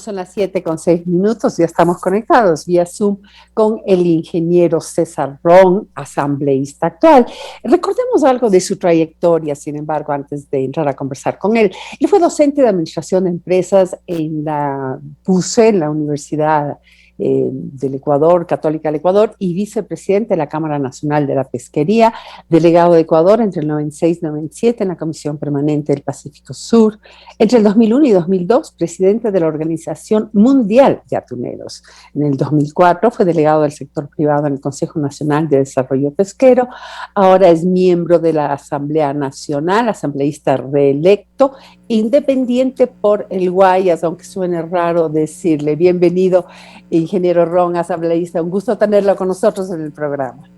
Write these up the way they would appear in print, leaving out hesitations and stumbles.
son las 7:06, ya estamos conectados vía Zoom con el ingeniero César Ron, asambleísta actual. Recordemos algo de su trayectoria, sin embargo, antes de entrar a conversar con él. Él fue docente de Administración de Empresas en la PUCE, en la Universidad del Ecuador, Católica del Ecuador, y vicepresidente de la Cámara Nacional de la Pesquería, delegado de Ecuador entre el 96 y 97 en la Comisión Permanente del Pacífico Sur, entre el 2001 y 2002, presidente de la Organización Mundial de Atuneros. En el 2004 fue delegado del sector privado en el Consejo Nacional de Desarrollo Pesquero, ahora es miembro de la Asamblea Nacional, asambleísta reelecto, independiente por el Guayas, aunque suene raro decirle. Bienvenido, ingeniero Ron, asambleísta. Un gusto tenerlo con nosotros en el programa.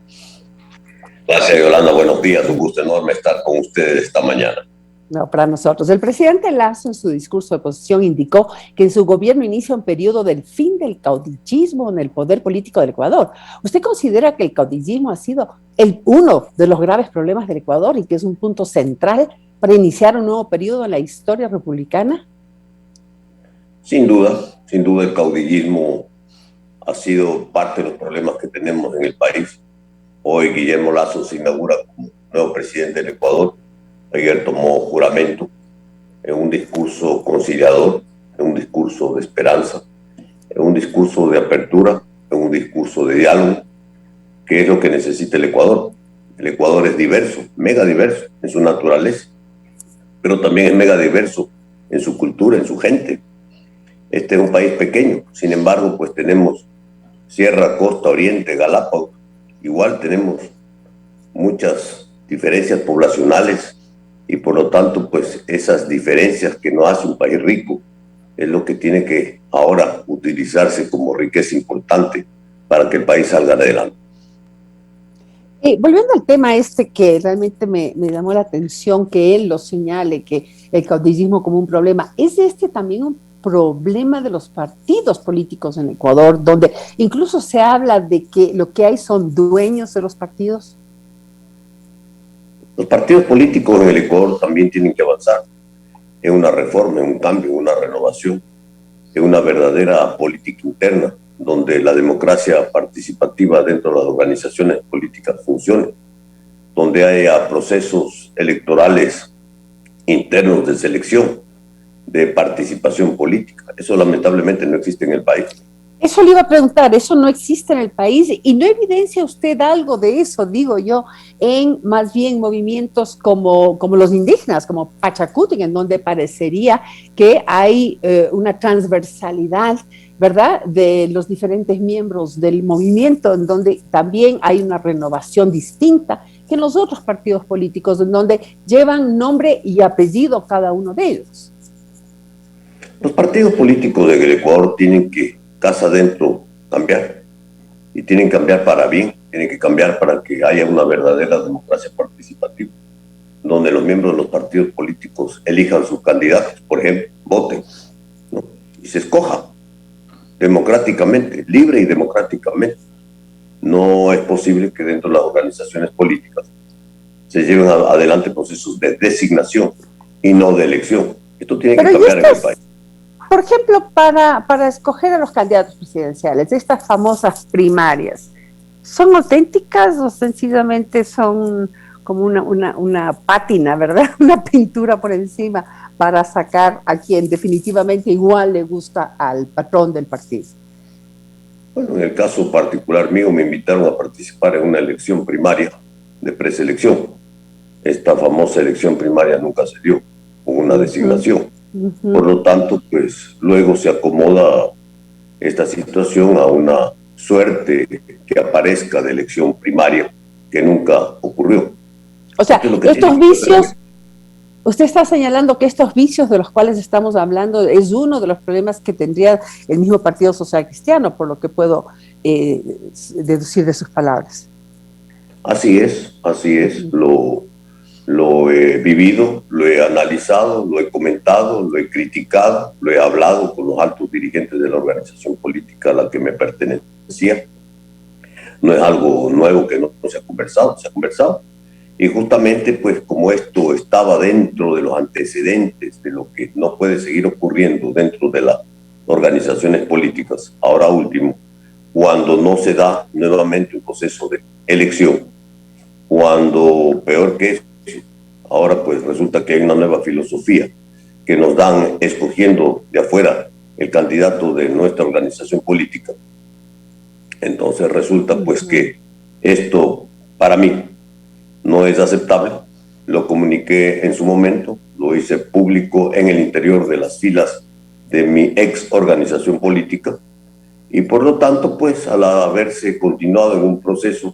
Gracias, Yolanda. Buenos días. Un gusto enorme estar con ustedes esta mañana. No, para nosotros. El presidente Lasso, en su discurso de oposición, indicó que en su gobierno inicia un periodo del fin del caudillismo en el poder político del Ecuador. ¿Usted considera que el caudillismo ha sido uno de los graves problemas del Ecuador y que es un punto central para iniciar un nuevo periodo en la historia republicana? Sin duda el caudillismo ha sido parte de los problemas que tenemos en el país. Hoy Guillermo Lasso se inaugura como nuevo presidente del Ecuador. Ayer tomó juramento en un discurso conciliador, en un discurso de esperanza, en un discurso de apertura, en un discurso de diálogo, que es lo que necesita el Ecuador. El Ecuador es diverso, mega diverso en su naturaleza, pero también es mega diverso en su cultura, en su gente. Este es un país pequeño, sin embargo, pues tenemos Sierra, Costa, Oriente, Galápagos. Igual tenemos muchas diferencias poblacionales y por lo tanto, pues esas diferencias que nos hace un país rico es lo que tiene que ahora utilizarse como riqueza importante para que el país salga adelante. Volviendo al tema que realmente me llamó la atención que él lo señale, que el caudillismo como un problema, ¿es también un problema de los partidos políticos en Ecuador, donde incluso se habla de que lo que hay son dueños de los partidos? Los partidos políticos en el Ecuador también tienen que avanzar en una reforma, en un cambio, en una renovación, en una verdadera política interna, donde la democracia participativa dentro de las organizaciones políticas funcione, donde haya procesos electorales internos de selección, de participación política. Eso lamentablemente no existe en el país. Eso le iba a preguntar, eso no existe en el país y no evidencia usted algo de eso, digo yo, en más bien movimientos como los indígenas, como Pachacutic, en donde parecería que hay una transversalidad, ¿verdad?, de los diferentes miembros del movimiento, en donde también hay una renovación distinta que en los otros partidos políticos, en donde llevan nombre y apellido cada uno de ellos. Los partidos políticos del Ecuador tienen que casa adentro cambiar y tienen que cambiar para bien, tienen que cambiar para que haya una verdadera democracia participativa, donde los miembros de los partidos políticos elijan sus candidatos, por ejemplo, voten, ¿no?, y se escoja democráticamente, libre y democráticamente. No es posible que dentro de las organizaciones políticas se lleven adelante procesos de designación y no de elección. Esto tiene que cambiar en el país. Por ejemplo, para escoger a los candidatos presidenciales, estas famosas primarias, ¿son auténticas o sencillamente son como una pátina, ¿verdad? Una pintura por encima para sacar a quien definitivamente igual le gusta al patrón del partido? Bueno, en el caso particular mío me invitaron a participar en una elección primaria de preselección. Esta famosa elección primaria nunca se dio, hubo una designación. Por lo tanto, pues luego se acomoda esta situación a una suerte que aparezca de elección primaria que nunca ocurrió. O sea, estos vicios, usted está señalando que estos vicios de los cuales estamos hablando es uno de los problemas que tendría el mismo Partido Social Cristiano, por lo que puedo deducir de sus palabras. Así es. Lo he vivido, lo he analizado, lo he comentado, lo he criticado, lo he hablado con los altos dirigentes de la organización política a la que me pertenecía. No es algo nuevo que no se ha conversado. Y justamente, pues, como esto estaba dentro de los antecedentes de lo que no puede seguir ocurriendo dentro de la organizaciones políticas, ahora último, cuando no se da nuevamente un proceso de elección, cuando, peor que eso, ahora pues resulta que hay una nueva filosofía que nos dan escogiendo de afuera el candidato de nuestra organización política. Entonces resulta pues que esto para mí no es aceptable. Lo comuniqué en su momento, lo hice público en el interior de las filas de mi ex organización política y por lo tanto pues al haberse continuado en un proceso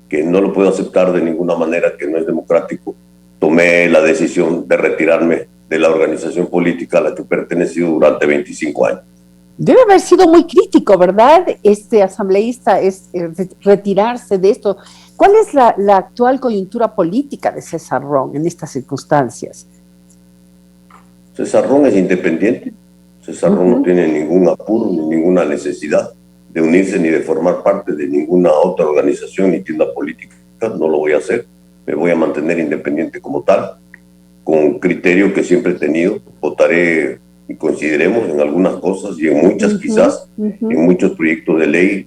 que no lo puedo aceptar de ninguna manera, que no es democrático, tomé la decisión de retirarme de la organización política a la que he pertenecido durante 25 años. Debe haber sido muy crítico, ¿verdad? Este asambleísta es retirarse de esto. ¿Cuál es la actual coyuntura política de César Ron en estas circunstancias? César Ron es independiente. César Ron no tiene ningún apuro ni ninguna necesidad de unirse ni de formar parte de ninguna otra organización ni tienda política. No lo voy a hacer. Me voy a mantener independiente como tal, con criterio que siempre he tenido. Votaré y coincidiremos en algunas cosas y en muchas quizás, en muchos proyectos de ley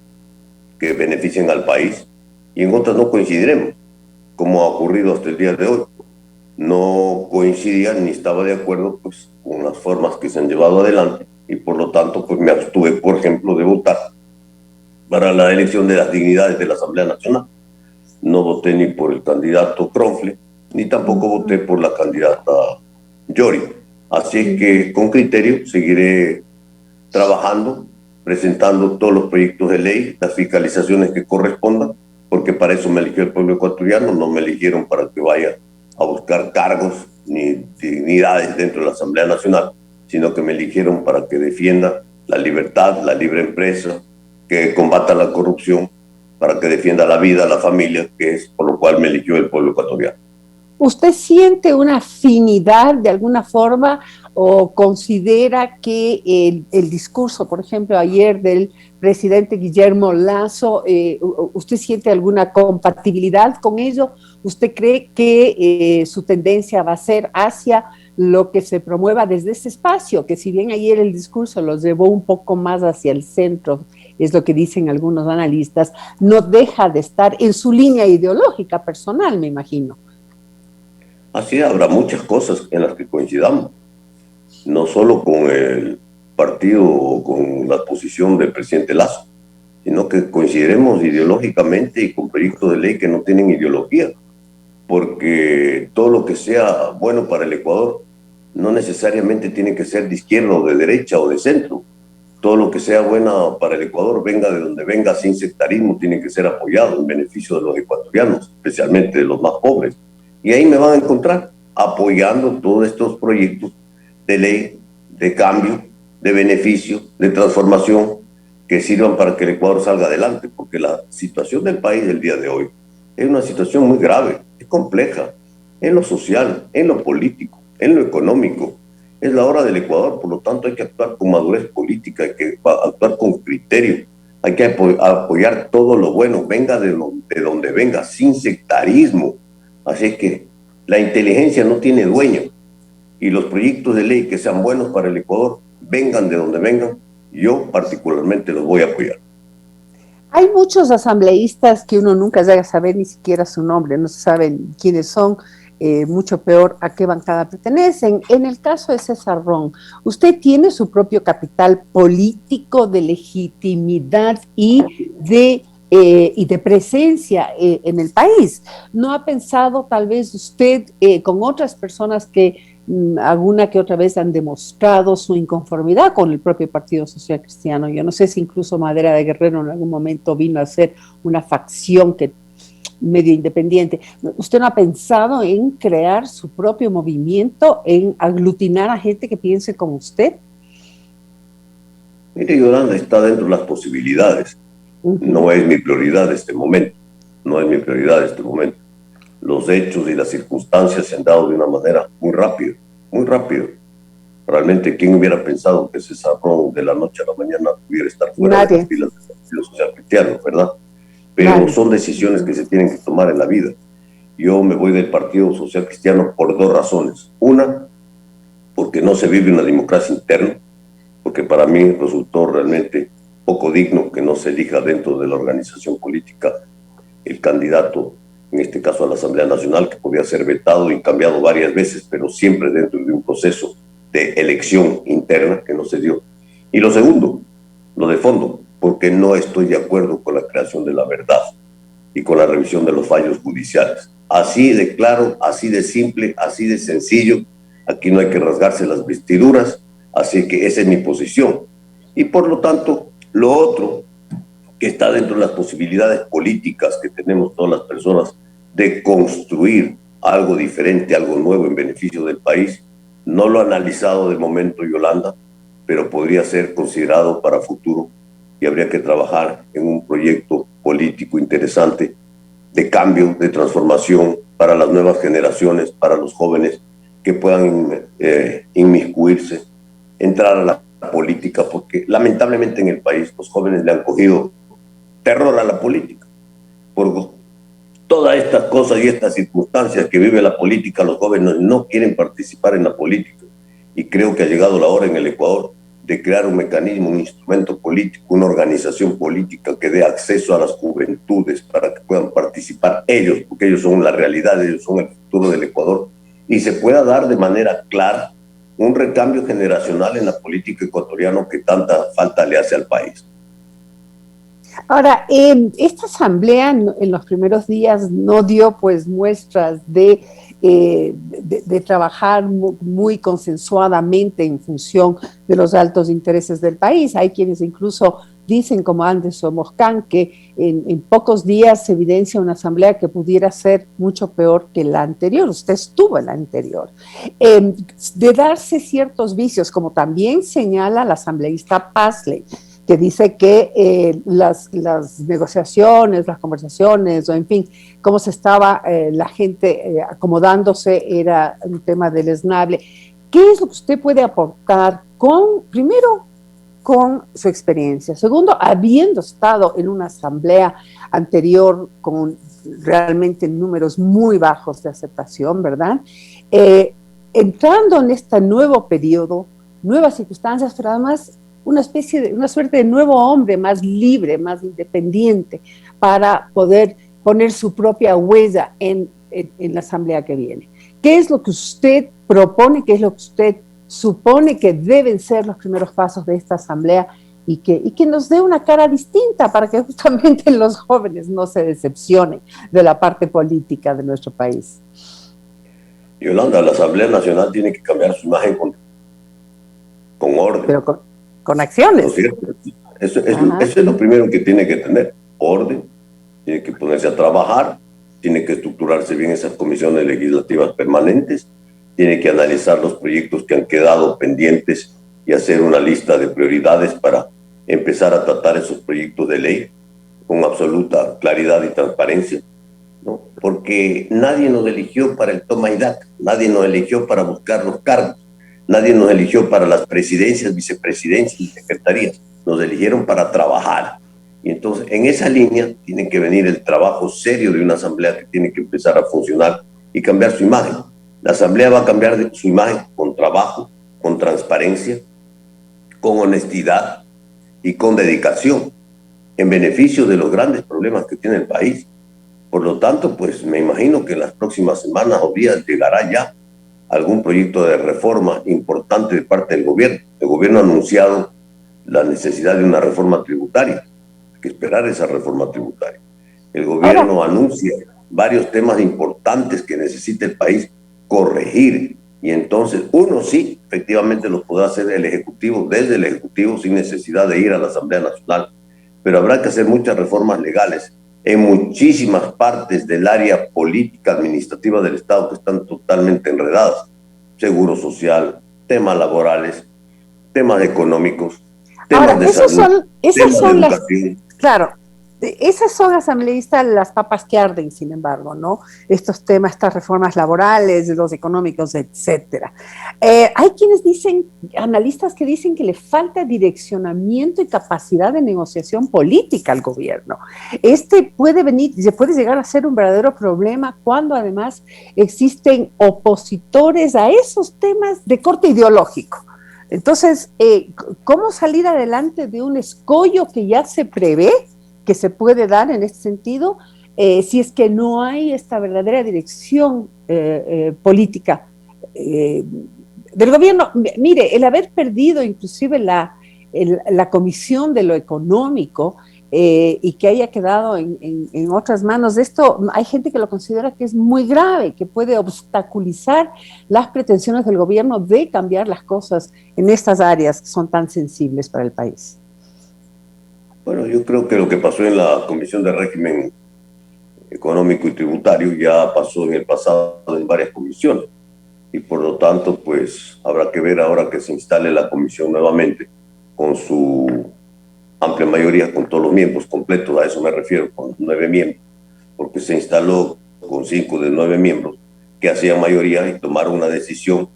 que beneficien al país y en otras no coincidiremos, como ha ocurrido hasta el día de hoy. No coincidía ni estaba de acuerdo pues, con las formas que se han llevado adelante y por lo tanto pues, me abstuve, por ejemplo, de votar para la elección de las dignidades de la Asamblea Nacional. No voté ni por el candidato Kronfle, ni tampoco voté por la candidata Yori. Así es que con criterio seguiré trabajando, presentando todos los proyectos de ley, las fiscalizaciones que correspondan, porque para eso me eligió el pueblo ecuatoriano, no me eligieron para que vaya a buscar cargos ni dignidades dentro de la Asamblea Nacional, sino que me eligieron para que defienda la libertad, la libre empresa, que combata la corrupción, para que defienda la vida, la familia, que es por lo cual me eligió el pueblo ecuatoriano. ¿Usted siente una afinidad de alguna forma o considera que el discurso, por ejemplo, ayer del presidente Guillermo Lasso, usted siente alguna compatibilidad con ello? ¿Usted cree que su tendencia va a ser hacia lo que se promueva desde ese espacio, que si bien ayer el discurso los llevó un poco más hacia el centro, es lo que dicen algunos analistas, no deja de estar en su línea ideológica personal, me imagino? Así habrá muchas cosas en las que coincidamos, no solo con el partido o con la posición del presidente Lasso, sino que coincidiremos ideológicamente y con proyectos de ley que no tienen ideología, porque todo lo que sea bueno para el Ecuador no necesariamente tiene que ser de izquierda o de derecha o de centro. Todo lo que sea bueno para el Ecuador, venga de donde venga, sin sectarismo, tiene que ser apoyado en beneficio de los ecuatorianos, especialmente de los más pobres. Y ahí me van a encontrar apoyando todos estos proyectos de ley, de cambio, de beneficio, de transformación, que sirvan para que el Ecuador salga adelante, porque la situación del país del día de hoy es una situación muy grave, es compleja, en lo social, en lo político, en lo económico. Es la hora del Ecuador, por lo tanto hay que actuar con madurez política, hay que actuar con criterio, hay que apoyar todo lo bueno, venga de donde venga, sin sectarismo. Así es que la inteligencia no tiene dueño y los proyectos de ley que sean buenos para el Ecuador, vengan de donde vengan, yo particularmente los voy a apoyar. Hay muchos asambleístas que uno nunca llega a saber ni siquiera su nombre, no se saben quiénes son, mucho peor a qué bancada pertenecen. En el caso de César Ron, usted tiene su propio capital político de legitimidad y de presencia en el país. ¿No ha pensado tal vez usted con otras personas que alguna que otra vez han demostrado su inconformidad con el propio Partido Social Cristiano? Yo no sé si incluso Madera de Guerrero en algún momento vino a ser una facción que medio independiente. ¿Usted no ha pensado en crear su propio movimiento, en aglutinar a gente que piense como usted? Mire, Yolanda, está dentro de las posibilidades. No es mi prioridad este momento. No es mi prioridad este momento. Los hechos y las circunstancias se han dado de una manera muy rápida, muy rápido. Realmente, ¿quién hubiera pensado que César Ron de la noche a la mañana pudiera estar fuera de las filas del Partido Social Cristiano, verdad? Pero son decisiones que se tienen que tomar en la vida. Yo me voy del Partido Social Cristiano por dos razones. Una, porque no se vive una democracia interna. porque para mí resultó realmente poco digno que no se elija dentro de la organización política el candidato, en este caso a la Asamblea Nacional, que podía ser vetado y cambiado varias veces, pero siempre dentro de un proceso de elección interna que no se dio. Y lo segundo, lo de fondo, porque no estoy de acuerdo con la creación de la verdad y con la revisión de los fallos judiciales. Así de claro, así de simple, así de sencillo. Aquí no hay que rasgarse las vestiduras, así que esa es mi posición. Y por lo tanto, lo otro que está dentro de las posibilidades políticas que tenemos todas las personas de construir algo diferente, algo nuevo en beneficio del país, no lo ha analizado de momento Yolanda, pero podría ser considerado para futuro y habría que trabajar en un proyecto político interesante de cambio, de transformación para las nuevas generaciones, para los jóvenes que puedan inmiscuirse, entrar a la política, porque lamentablemente en el país los jóvenes le han cogido terror a la política. Por todas estas cosas y estas circunstancias que vive la política, los jóvenes no quieren participar en la política. Y creo que ha llegado la hora en el Ecuador de crear un mecanismo, un instrumento político, una organización política que dé acceso a las juventudes para que puedan participar ellos, porque ellos son la realidad, ellos son el futuro del Ecuador, y se pueda dar de manera clara un recambio generacional en la política ecuatoriana que tanta falta le hace al país. Ahora, esta asamblea en los primeros días no dio pues muestras de trabajar muy consensuadamente en función de los altos intereses del país. Hay quienes incluso dicen, como Anderson Moscán, que en pocos días se evidencia una asamblea que pudiera ser mucho peor que la anterior. Usted estuvo en la anterior. De darse ciertos vicios, como también señala la asambleísta Pazley, que dice que las negociaciones, las conversaciones, o en fin, cómo se estaba la gente acomodándose era un tema deleznable. ¿Qué es lo que usted puede aportar primero, con su experiencia? Segundo, habiendo estado en una asamblea anterior con realmente números muy bajos de aceptación, ¿verdad? Entrando en este nuevo periodo, nuevas circunstancias, pero además una suerte de nuevo hombre más libre, más independiente, para poder poner su propia huella en la asamblea que viene. ¿Qué es lo que usted propone? ¿Qué es lo que usted supone que deben ser los primeros pasos de esta asamblea y que nos dé una cara distinta para que justamente los jóvenes no se decepcionen de la parte política de nuestro país? Yolanda, la Asamblea Nacional tiene que cambiar su imagen con orden. Pero con acciones. ¿No es cierto? Eso es lo primero que tiene que tener, orden, tiene que ponerse a trabajar, tiene que estructurarse bien esas comisiones legislativas permanentes, tiene que analizar los proyectos que han quedado pendientes y hacer una lista de prioridades para empezar a tratar esos proyectos de ley con absoluta claridad y transparencia, ¿no? Porque nadie nos eligió para el toma y daca, nadie nos eligió para buscar los cargos, nadie nos eligió para las presidencias, vicepresidencias y secretarías, nos eligieron para trabajar. Y entonces en esa línea tiene que venir el trabajo serio de una asamblea que tiene que empezar a funcionar y cambiar su imagen. La asamblea va a cambiar su imagen con trabajo, con transparencia, con honestidad y con dedicación en beneficio de los grandes problemas que tiene el país. Por lo tanto, pues me imagino que en las próximas semanas o días llegará ya algún proyecto de reforma importante de parte del gobierno. El gobierno ha anunciado la necesidad de una reforma tributaria. Hay que esperar esa reforma tributaria. El gobierno anuncia varios temas importantes que necesita el país corregir, y entonces uno sí, efectivamente los podrá hacer el Ejecutivo, desde el Ejecutivo, sin necesidad de ir a la Asamblea Nacional, pero habrá que hacer muchas reformas legales en muchísimas partes del área política administrativa del Estado que están totalmente enredadas: seguro social, temas laborales, temas económicos, temas de salud, temas de educación. Claro, esas son, asambleístas, las papas que arden, sin embargo, ¿no? Estos temas, estas reformas laborales, los económicos, etcétera. Hay quienes dicen, analistas que dicen que le falta direccionamiento y capacidad de negociación política al gobierno. Puede llegar a ser un verdadero problema cuando además existen opositores a esos temas de corte ideológico. Entonces, ¿cómo salir adelante de un escollo que ya se prevé que se puede dar en este sentido, si es que no hay esta verdadera dirección política del gobierno? Mire, el haber perdido inclusive la comisión de lo económico y que haya quedado en otras manos, esto hay gente que lo considera que es muy grave, que puede obstaculizar las pretensiones del gobierno de cambiar las cosas en estas áreas que son tan sensibles para el país. Bueno, yo creo que lo que pasó en la Comisión de Régimen Económico y Tributario ya pasó en el pasado en varias comisiones y por lo tanto pues habrá que ver ahora que se instale la comisión nuevamente con su amplia mayoría, con todos los miembros completos, a eso me refiero, con 9 miembros, porque se instaló con 5 de 9 miembros que hacían mayoría y tomaron una decisión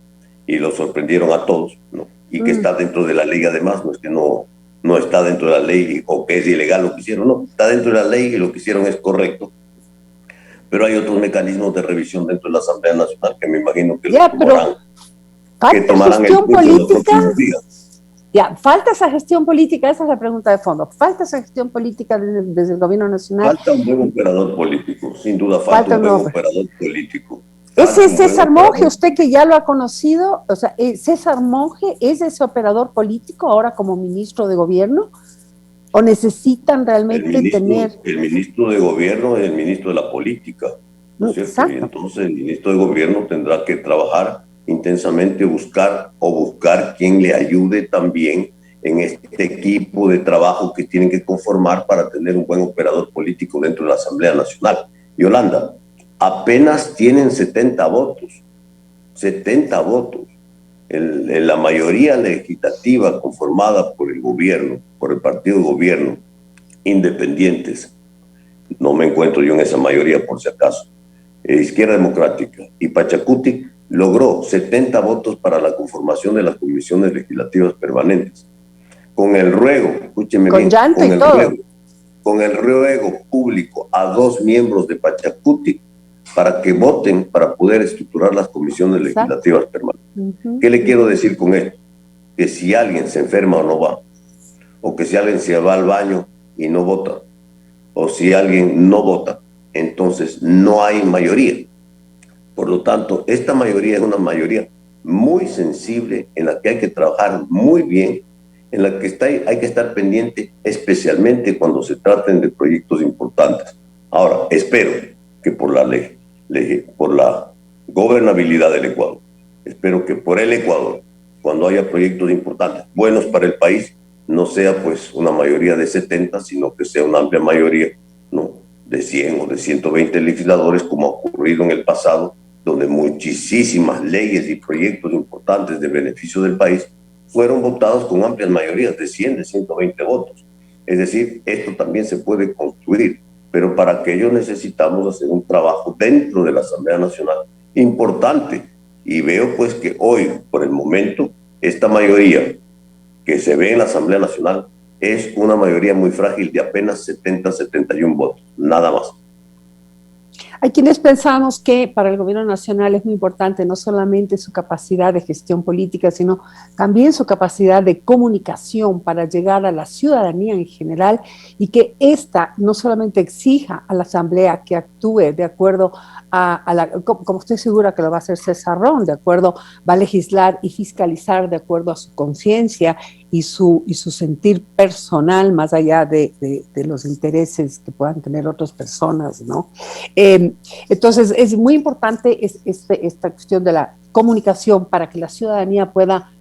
y lo sorprendieron a todos, ¿no? Y que está dentro de la ley además, no es que no está dentro de la ley o que es ilegal lo que hicieron, no, está dentro de la ley y lo que hicieron es correcto. Pero hay otros mecanismos de revisión dentro de la Asamblea Nacional que me imagino que ya, tomarán el pulso en los próximos días. Ya, falta esa gestión política, esa es la pregunta de fondo. ¿Falta esa gestión política desde el gobierno nacional? Falta un buen operador político, sin duda falta un buen operador político. Ese César Monge, usted que ya lo ha conocido, o sea, ¿César Monge es ese operador político ahora como ministro de gobierno? ¿O necesitan realmente tener...? El ministro de gobierno es el ministro de la política, ¿no es cierto? Exacto. Y entonces el ministro de gobierno tendrá que trabajar intensamente, buscar quien le ayude también en este equipo de trabajo que tienen que conformar para tener un buen operador político dentro de la Asamblea Nacional. Yolanda, apenas tienen 70 votos. 70 votos. La mayoría legislativa conformada por el gobierno, por el partido de gobierno, independientes, no me encuentro yo en esa mayoría por si acaso, Izquierda Democrática y Pachacuti, logró 70 votos para la conformación de las comisiones legislativas permanentes. Con el ruego, escúcheme bien, con el ruego público a 2 miembros de Pachacuti para que voten para poder estructurar las comisiones legislativas permanentes. ¿Qué le quiero decir con esto? Que si alguien se enferma o no va, o que si alguien se va al baño y no vota, o si alguien no vota, entonces no hay mayoría. Por lo tanto, esta mayoría es una mayoría muy sensible, en la que hay que trabajar muy bien, en la que hay que estar pendiente, especialmente cuando se traten de proyectos importantes. Ahora, espero que por la ley, por la gobernabilidad del Ecuador, espero que por el Ecuador, cuando haya proyectos importantes, buenos para el país, no sea pues una mayoría de 70, sino que sea una amplia mayoría, ¿no?, de 100 o de 120 legisladores, como ha ocurrido en el pasado, donde muchísimas leyes y proyectos importantes de beneficio del país fueron votados con amplias mayorías de 100, de 120 votos. Es decir, esto también se puede construir, pero para aquello necesitamos hacer un trabajo dentro de la Asamblea Nacional importante. Y veo pues que hoy, por el momento, esta mayoría que se ve en la Asamblea Nacional es una mayoría muy frágil de apenas 70, 71 votos, nada más. Hay quienes pensamos que para el gobierno nacional es muy importante no solamente su capacidad de gestión política, sino también su capacidad de comunicación para llegar a la ciudadanía en general y que ésta no solamente exija a la Asamblea que actúe de acuerdo como estoy segura que lo va a hacer César Ron, de acuerdo, va a legislar y fiscalizar de acuerdo a su conciencia y su sentir personal, más allá de los intereses que puedan tener otras personas, ¿no? Entonces, es muy importante esta cuestión de la comunicación para que la ciudadanía pueda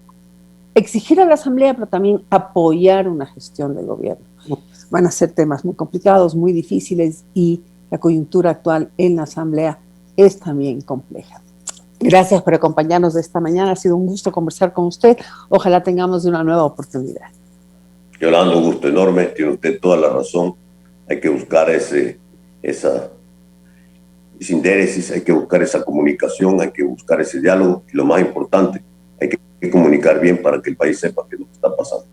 exigir a la Asamblea, pero también apoyar una gestión del gobierno. Van a ser temas muy complicados, muy difíciles, y la coyuntura actual en la Asamblea es también compleja. Gracias por acompañarnos de esta mañana. Ha sido un gusto conversar con usted. Ojalá tengamos una nueva oportunidad. Yolanda, un gusto enorme. Tiene usted toda la razón. Hay que buscar ese sindéresis, hay que buscar esa comunicación, hay que buscar ese diálogo. Y lo más importante, hay que comunicar bien para que el país sepa qué es lo que está pasando.